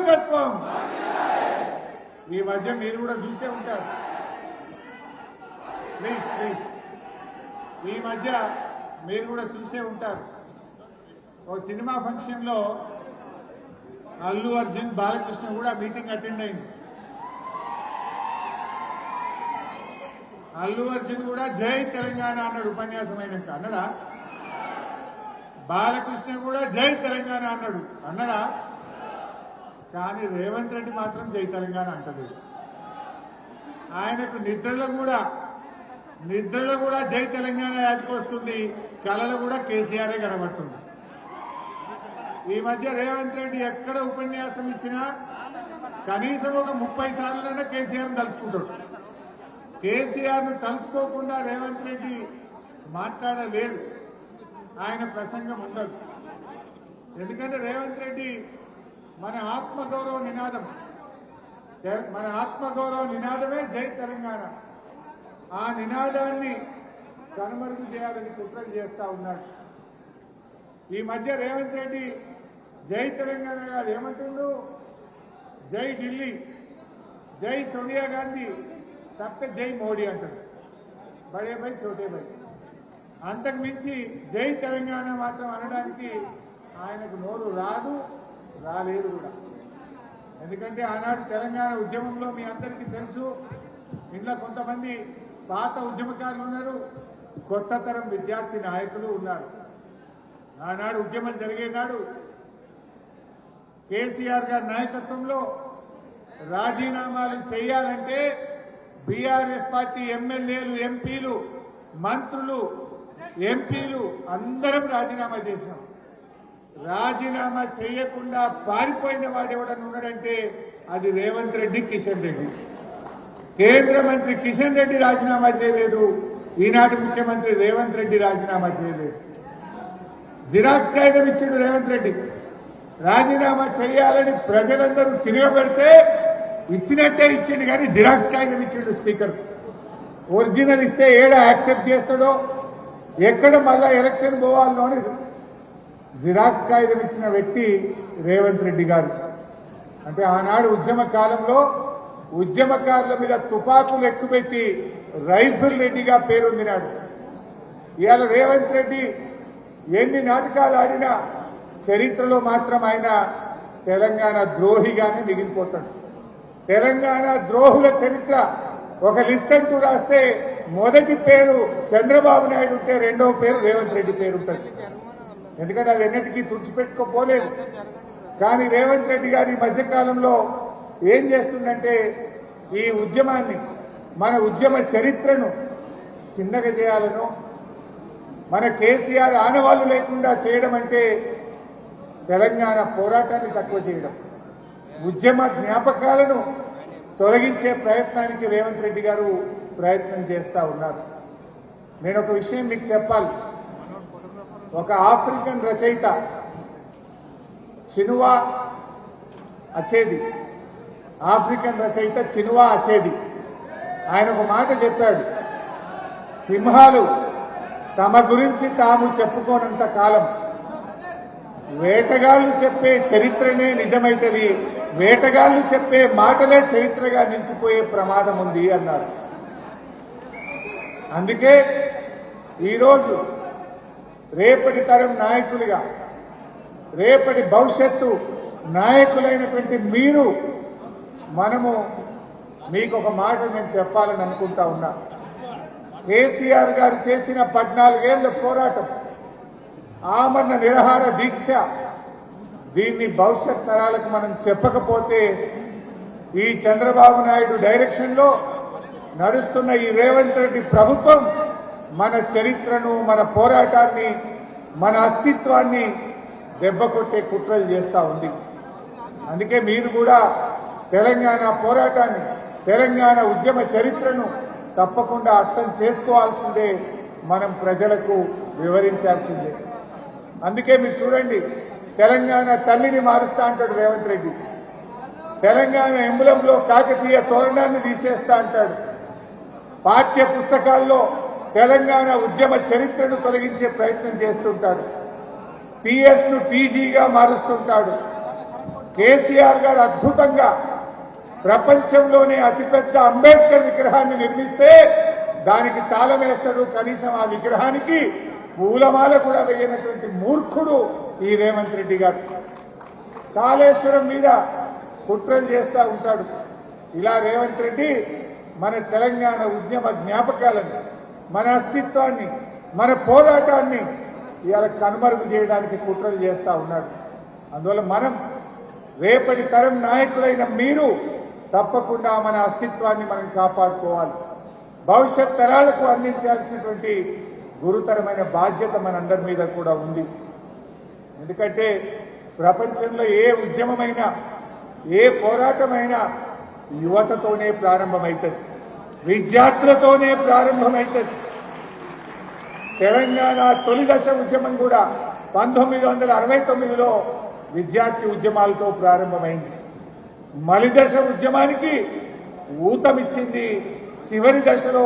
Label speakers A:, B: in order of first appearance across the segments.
A: నాయకత్వం. ఈ మధ్య మీరు కూడా చూసే ఉంటారు. ప్లీజ్ ప్లీజ్ ఈ మధ్య మీరు కూడా చూసే ఉంటారు. ఓ సినిమా ఫంక్షన్ లో అల్లు అర్జున్ బాలకృష్ణ కూడా మీటింగ్ అటెండ్ అయింది. అల్లు అర్జున్ కూడా జై తెలంగాణ అన్నాడు ఉపన్యాసం అయినాక. అన్నడా? బాలకృష్ణ కూడా జై తెలంగాణ అన్నడా? కానీ రేవంత్ రెడ్డి మాత్రం జై తెలంగాణ అంటలేదు. ఆయనకు నిద్రలో కూడా జై తెలంగాణ యాదకొస్తుంది, కళలో కూడా కేసీఆరే కనబడుతుంది. ఈ మధ్య రేవంత్ రెడ్డి ఎక్కడ ఉపన్యాసం ఇచ్చినా కనీసం ఒక 30 సార్లైనా కేసీఆర్ను తలుచుకుంటాడు. కేసీఆర్ను తలుచుకోకుండా రేవంత్ రెడ్డి మాట్లాడలేడు. ఆయన ప్రసంగం ఉండదు. ఎందుకంటే రేవంత్ రెడ్డి మన ఆత్మగౌరవ నినాదమే జై తెలంగాణ. ఆ నినాదాన్ని కనుమరుగు చేయాలని కుట్రలు చేస్తా ఉన్నాడు. ఈ మధ్య రేవంత్ రెడ్డి జై తెలంగాణ కాదు, ఏమంటుండు? జై ఢిల్లీ, జై సోనియా గాంధీ, తప్ప జై మోడీ అంటాడు. బడే భై చోటే భై. అంతకు మించి జై తెలంగాణ మాత్రం అనడానికి ఆయనకు నోరు రాలేదు కూడా. ఎందుకంటే ఆనాడు తెలంగాణ ఉద్యమంలో మీ అందరికీ తెలుసు, ఇంట్లో కొంతమంది పాత ఉద్యమకారులు ఉన్నారు, కొత్త తరం విద్యార్థి నాయకులు ఉన్నారు. ఆనాడు ఉద్యమం జరిగే నాడు కేసీఆర్ గారి నాయకత్వంలో రాజీనామాలు చేయాలంటే బీఆర్ఎస్ పార్టీ ఎమ్మెల్యేలు, ఎంపీలు, మంత్రులు, ఎంపీలు అందరం రాజీనామా చేశాం. రాజీనామా చేయకుండా పారిపోయిన వాడు ఎవడన్నా ఉన్నాడంటే అది రేవంత్ రెడ్డి, కిషన్ రెడ్డి. కేంద్ర మంత్రి కిషన్ రెడ్డి రాజీనామా చేయలేదు, ఈనాటి ముఖ్యమంత్రి రేవంత్ రెడ్డి రాజీనామా చేయలేదు. జిరాక్స్ కాగితం ఇచ్చిండు రేవంత్ రెడ్డి. రాజీనామా చేయాలని ప్రజలందరూ తిరగబెడితే ఇచ్చినట్టే ఇచ్చిండు, కానీ జిరాక్స్ కాగితం ఇచ్చిండు స్పీకర్. ఒరిజినల్ ఇస్తే ఏడ యాక్సెప్ట్ చేస్తాడో, ఎక్కడ మళ్ళా ఎలక్షన్ పోవాలో అని జిరాక్స్ కాగితం ఇచ్చిన వ్యక్తి రేవంత్ రెడ్డి గారు. అంటే ఆనాడు ఉద్యమ కాలంలో ఉద్యమకారుల మీద తుపాకులు ఎక్కుపెట్టి రైఫిల్ రెడ్డిగా పేరొందినాడు. ఇవాళ రేవంత్ రెడ్డి ఎన్ని నాటకాలు ఆడినా చరిత్రలో మాత్రం ఆయన తెలంగాణ ద్రోహిగానే మిగిలిపోతాడు. తెలంగాణ ద్రోహుల చరిత్ర ఒక లిస్ట్ అంటూ రాస్తే మొదటి పేరు చంద్రబాబు నాయుడు ఉంటే రెండవ పేరు రేవంత్ రెడ్డి పేరు ఉంటుంది. ఎందుకంటే అది ఎన్నిటికీ తుడిచిపెట్టుకోపోలేదు. కానీ రేవంత్ రెడ్డి గారి ఈ మధ్యకాలంలో ఏం చేస్తుందంటే ఈ ఉద్యమాన్ని, మన ఉద్యమ చరిత్రను చిన్నగా చేయాలను, మన కేసీఆర్ ఆనవాళ్లు లేకుండా చేయడం అంటే తెలంగాణ పోరాటాన్ని తక్కువ చేయడం, ఉద్యమ జ్ఞాపకాలను తొలగించే ప్రయత్నానికి రేవంత్ రెడ్డి గారు ప్రయత్నం చేస్తా ఉన్నారు. నేను ఒక విషయం మీకు చెప్పాలి. ఒక ఆఫ్రికన్ రచయిత చినువా అచేది, ఆఫ్రికన్ రచయిత చినువా అచేది, ఆయన ఒక మాట చెప్పాడు. సింహాలు తమ గురించి తాము చెప్పుకోనంత కాలం వేటగాళ్లు చెప్పే చరిత్రనే నిజమైతది, వేటగాళ్లు చెప్పే మాటలే చరిత్రగా నిలిచిపోయే ప్రమాదం ఉంది అన్నారు. అందుకే ఈరోజు రేపటి తరం నాయకులుగా, రేపటి భవిష్యత్తు నాయకులైనటువంటి మీరు, మనము మీకు ఒక మాట నేను చెప్పాలని అనుకుంటా ఉన్నా. కేసీఆర్ గారు చేసిన 14 ఏళ్ల పోరాటం, ఆమరణ నిరాహార దీక్ష, దీన్ని భవిష్యత్ తరాలకు మనం చెప్పకపోతే ఈ చంద్రబాబు నాయుడు డైరెక్షన్ లో నడుస్తున్న ఈ రేవంత్ రెడ్డి ప్రభుత్వం మన చరిత్రను, మన పోరాటాన్ని, మన అస్తిత్వాన్ని దెబ్బకొట్టే కుట్రలు చేస్తా ఉంది. అందుకే మీరు కూడా తెలంగాణ పోరాటాన్ని, తెలంగాణ ఉద్యమ చరిత్రను తప్పకుండా అర్థం చేసుకోవాల్సిందే, మనం ప్రజలకు వివరించాల్సిందే. అందుకే మీరు చూడండి, తెలంగాణ తల్లిని మారుస్తా అంటాడు రేవంత్ రెడ్డి, తెలంగాణ ఎంబులంలో కాకతీయ తోరణాన్ని తీసేస్తా అంటాడు, పాఠ్య పుస్తకాల్లో తెలంగాణ ఉద్యమ చరిత్రను తొలగించే ప్రయత్నం చేస్తుంటాడు, టీఎస్ ను టీజీగా మారుస్తుంటాడు, కేసీఆర్ గారు అద్భుతంగా ప్రపంచంలోనే అతిపెద్ద అంబేద్కర్ విగ్రహాన్ని నిర్మిస్తే దానికి తాళం వేస్తాడు. కనీసం ఆ విగ్రహానికి పూలమాల కూడా వేయనటువంటి మూర్ఖుడు ఈ రేవంత్ రెడ్డి గారు. కాళేశ్వరం మీద కుట్రలు చేస్తూ ఉంటాడు. ఇలా రేవంత్ రెడ్డి మన తెలంగాణ ఉద్యమ జ్ఞాపకాలను, మన అస్తిత్వాన్ని, మన పోరాటాన్ని ఇవాళ కనుమరుగు చేయడానికి కుట్రలు చేస్తూ ఉన్నాడు. అందువల్ల మనం రేపటి తరం నాయకులైన మీరు తప్పకుండా మన అస్తిత్వాన్ని మనం కాపాడుకోవాలి. భవిష్యత్ తరాలకు అందించాల్సినటువంటి గురుతరమైన బాధ్యత మనందరి మీద కూడా ఉంది. ఎందుకంటే ప్రపంచంలో ఏ ఉద్యమమైనా, ఏ పోరాటమైనా యువతతోనే ప్రారంభమవుతుంది, విద్యార్థులతోనే ప్రారంభమవుతుంది. తెలంగాణ తొలి దశ ఉద్యమం కూడా 1969లో విద్యార్థి ఉద్యమాలతో ప్రారంభమైంది. మలిదశ ఉద్యమానికి ఊతమిచ్చింది. చివరి దశలో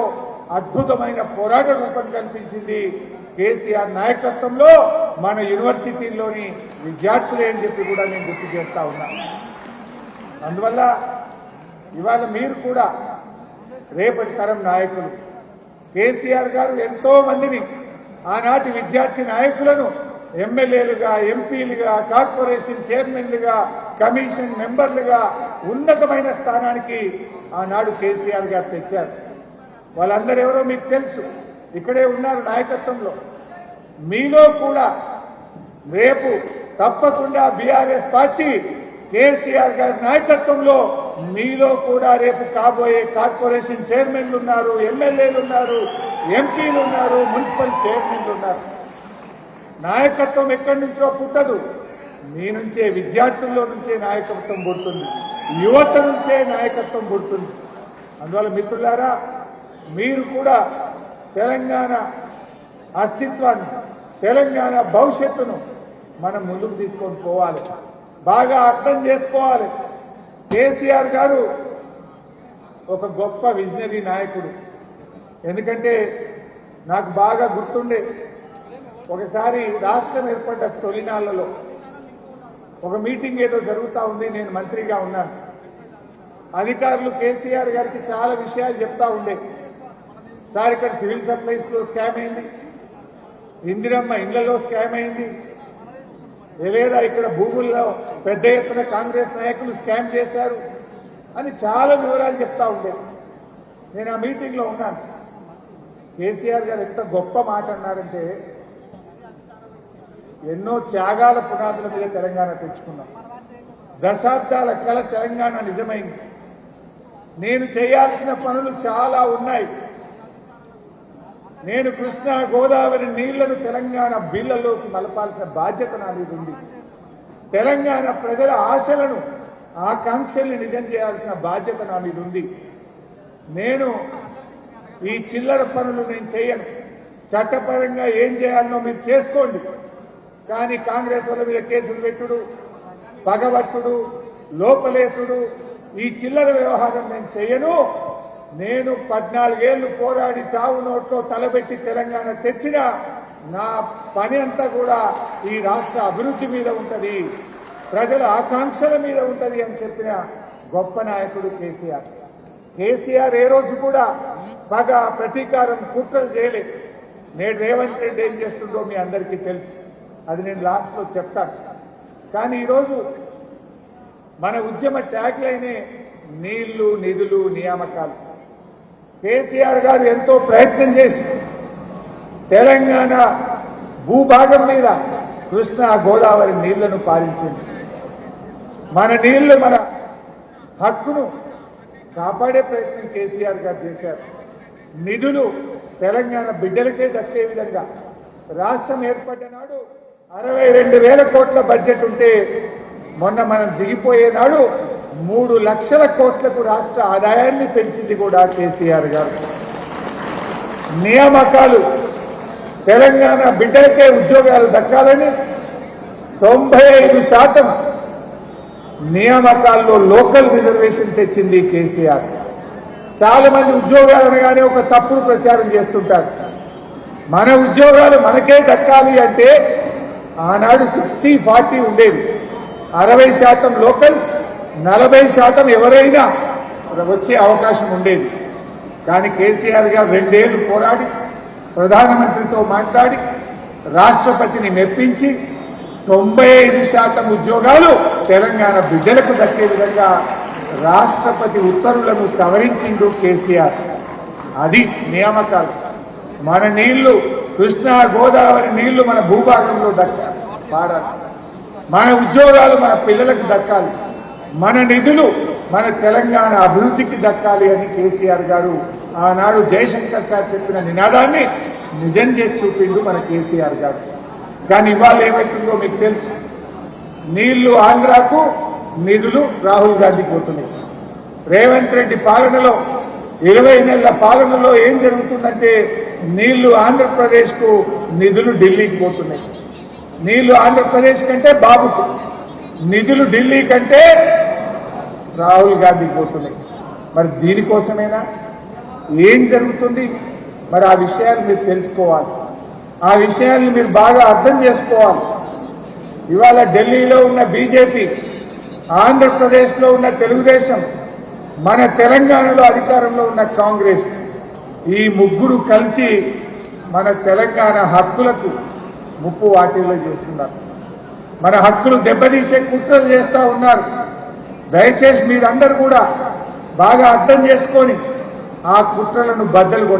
A: అద్భుతమైన పోరాట రూపం కల్పించింది కేసీఆర్ నాయకత్వంలో మన యూనివర్సిటీల్లోని విద్యార్థులే అని చెప్పి కూడా నేను గుర్తు చేస్తా ఉన్నా. అందువల్ల ఇవాళ మీరు కూడా రేపటి తరం నాయకులు. కేసీఆర్ గారు ఎంతో మందిని, ఆనాటి విద్యార్థి నాయకులను ఎమ్మెల్యేలుగా, ఎంపీలుగా, కార్పొరేషన్ చైర్మన్లుగా, కమిషన్ మెంబర్లుగా ఉన్నతమైన స్థానానికి ఆనాడు కేసీఆర్ గారు తెచ్చారు. వాళ్ళందరూ ఎవరో మీకు తెలుసు, ఇక్కడే ఉన్నారు నాయకత్వంలో. మీలో కూడా రేపు తప్పకుండా బీఆర్ఎస్ పార్టీ కేసీఆర్ గారి నాయకత్వంలో మీలో కూడా రేపు కాబోయే కార్పొరేషన్ చైర్మన్లు ఉన్నారు, ఎమ్మెల్యేలు ఉన్నారు, ఎంపీలు ఉన్నారు, మున్సిపల్ చైర్మన్లు ఉన్నారు. నాయకత్వం ఎక్కడి నుంచో పుట్టదు, మీ నుంచే, విద్యార్థుల్లో నుంచే నాయకత్వం పుడుతుంది, యువత నుంచే నాయకత్వం పుడుతుంది. అందువల్ల మిత్రులారా, మీరు కూడా తెలంగాణ అస్తిత్వాన్ని, తెలంగాణ భవిష్యత్తును మనం ముందుకు తీసుకొని పోవాలి, బాగా అర్థం చేసుకోవాలి. కేసీఆర్ గారు ఒక గొప్ప విజనరీ నాయకుడు. ఎందుకంటే నాకు బాగా గుర్తుండే, ఒకసారి రాష్ట్రం ఏర్పడ్డ తొలినాళ్లలో ఒక మీటింగ్ ఏదో జరుగుతూ ఉంది, నేను మంత్రిగా ఉన్నాను. అధికారులు కేసీఆర్ గారికి చాలా విషయాలు చెప్తా ఉండే. సార్ ఇక్కడ సివిల్ సప్లైస్ లో స్కామ్ అయింది, ఇందిరమ్మ ఇళ్లలో స్కామ్ అయింది, లేదా ఇక్కడ భూముల్లో పెద్ద ఎత్తున కాంగ్రెస్ నాయకులు స్కామ్ చేశారు అని చాలా వివరాలు చెప్తా ఉండే. నేను ఆ మీటింగ్ లో ఉన్నాను. కేసీఆర్ గారు ఎంత గొప్ప మాట అన్నారంటే, ఎన్నో త్యాగాల పునాదుల మీద తెలంగాణ తెచ్చుకున్నాం, దశాబ్దాల కళ తెలంగాణ నిజమైంది, నేను చేయాల్సిన పనులు చాలా ఉన్నాయి, నేను కృష్ణా గోదావరి నీళ్లను తెలంగాణ బిళ్లలోకి మలపాల్సిన బాధ్యత నా మీద ఉంది, తెలంగాణ ప్రజల ఆశలను, ఆకాంక్షల్ని నిజం చేయాల్సిన బాధ్యత నా మీద ఉంది. నేను ఈ చిల్లర పనులు నేను చేయను, చట్టపరంగా ఏం చేయాలనో మీరు చేసుకోండి, కానీ కాంగ్రెస్ వాళ్ళ మీద కేసులు పెట్టుడు, పగబట్టుడు, లోపలేసుడు, ఈ చిల్లర వ్యవహారం నేను చేయను. నేను 14 ఏళ్లు పోరాడి చావు నోట్లో తలబెట్టి తెలంగాణ తెచ్చిన నా పని అంతా కూడా ఈ రాష్ట్ర అభివృద్ధి మీద ఉంటది, ప్రజల ఆకాంక్షల మీద ఉంటది అని చెప్పిన గొప్ప నాయకుడు కేసీఆర్. కేసీఆర్ ఏ రోజు కూడా పగ, ప్రతీకారం, కుట్రలు చేయలేదు. నేడు రేవంత్ రెడ్డి ఏం చేస్తుండో మీ అందరికీ తెలుసు, అది నేను లాస్ట్ లో చెప్తాను. కానీ ఈరోజు మన ఉద్యమ ట్యాగ్ లైనే నీళ్లు, నిధులు, నియామకాలు. కేసీఆర్ గారు ఎంతో ప్రయత్నం చేసి తెలంగాణ భూభాగం మీద కృష్ణా గోదావరి నీళ్లను పాలించింది. మన నీళ్లు, మన హక్కును కాపాడే ప్రయత్నం కేసీఆర్ గారు చేశారు. నిధులు తెలంగాణ బిడ్డలకే దక్కే విధంగా రాష్ట్రం ఏర్పడ్డ నాడు 62,000 కోట్ల బడ్జెట్ ఉంటే మొన్న మనం దిగిపోయే నాడు 3 లక్షల కోట్లకు రాష్ట్ర ఆదాయాన్ని పెంచింది కూడా కేసీఆర్ గారు. నియామకాలు, తెలంగాణ బిడ్డలకే ఉద్యోగాలు దక్కాలని 95% నియామకాల్లో లోకల్ రిజర్వేషన్ తెచ్చింది కేసీఆర్. చాలా మంది ఉద్యోగాలు అనగానే ఒక తప్పుడు ప్రచారం చేస్తుంటారు. మన ఉద్యోగాలు మనకే దక్కాలి అంటే ఆనాడు 60-40 ఉండేది. 60% లోకల్స్, 40% ఎవరైనా వచ్చే అవకాశం ఉండేది. కానీ కేసీఆర్ గారు 2 ఏళ్లు పోరాడి ప్రధానమంత్రితో మాట్లాడి రాష్ట్రపతిని మెప్పించి 95% ఉద్యోగాలు తెలంగాణ బిడ్డలకు దక్కే విధంగా రాష్ట్రపతి ఉత్తర్వులను సవరించిండు కేసీఆర్. అది నియామకాలు. మన నీళ్లు, కృష్ణా గోదావరి నీళ్లు మన భూభాగంలో దక్కాలి, పారాలి. మన ఉద్యోగాలు మన పిల్లలకు దక్కాలి, మన నిధులు మన తెలంగాణ అభివృద్ధికి దక్కాలి అని కేసీఆర్ గారు ఆనాడు జయశంకర్ సార్ చెప్పిన నినాదాన్ని నిజం చేసి చూపిండు మన కేసీఆర్ గారు. కానీ ఇవాళ ఏమవుతుందో మీకు తెలుసు. నీళ్లు ఆంధ్రాకు, నిధులు రాహుల్ గాంధీకి పోతున్నాయి. రేవంత్ రెడ్డి పాలనలో 20 నెలల పాలనలో ఏం జరుగుతుందంటే నీళ్లు ఆంధ్రప్రదేశ్ కు, నిధులు ఢిల్లీకి పోతున్నాయి. నీళ్లు ఆంధ్రప్రదేశ్ కంటే బాబుకు, నిధులు ఢిల్లీ కంటే రాహుల్ గాంధీకి పోతున్నాయి. మరి దీనికోసమేనా ఏం జరుగుతుంది? మరి ఆ విషయాలు మీరు తెలుసుకోవాలి, ఆ విషయాన్ని మీరు బాగా అర్థం చేసుకోవాలి. ఇవాళ ఢిల్లీలో ఉన్న బీజేపీ, ఆంధ్రప్రదేశ్లో ఉన్న తెలుగుదేశం, మన తెలంగాణలో అధికారంలో ఉన్న కాంగ్రెస్, ఈ ముగ్గురు కలిసి మన తెలంగాణ హక్కులకు ముప్పు వాటిల్లో చేస్తున్నారు. మన హక్కులు దెబ్బతీసే కుట్రలు చేస్తా ఉన్నారు. దయచేసి మీరందరూ కూడా బాగా అర్థం చేసుకొని ఆ కుట్రలను బద్దలు కొట్టాలి.